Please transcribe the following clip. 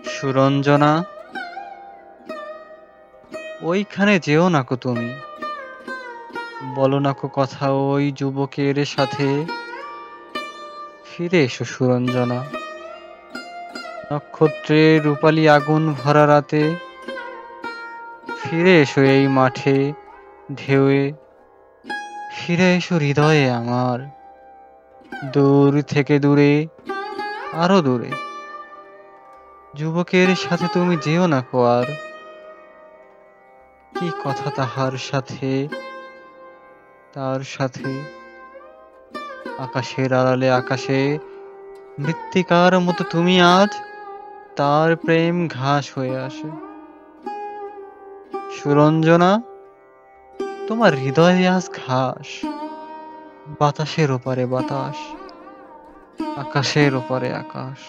সুরঞ্জনা, ওইখানে যেও না কো তুমি। বলো না কো কথা ওই যুবকের সাথে। ফিরে এসো সুরঞ্জনা, নক্ষত্রের রূপালী আগুন ভরা রাতে। ফিরে এসো এই মাঠে ঢেউয়ে। ফিরে এসো হৃদয়ে আমার, দূর থেকে দূরে, আরো দূরে। যুবকের সাথে তুমি যেও না কো আর। কি কথা তাহার সাথে, তার সাথে। আকাশের আড়ালে আকাশে মৃত্তিকার মতো তুমি আজ, তার প্রেম ঘাস হয়ে আসে। সুরঞ্জনা, তোমার হৃদয়ে আজ ঘাস, বাতাসের ওপারে বাতাস, আকাশের ওপারে আকাশ।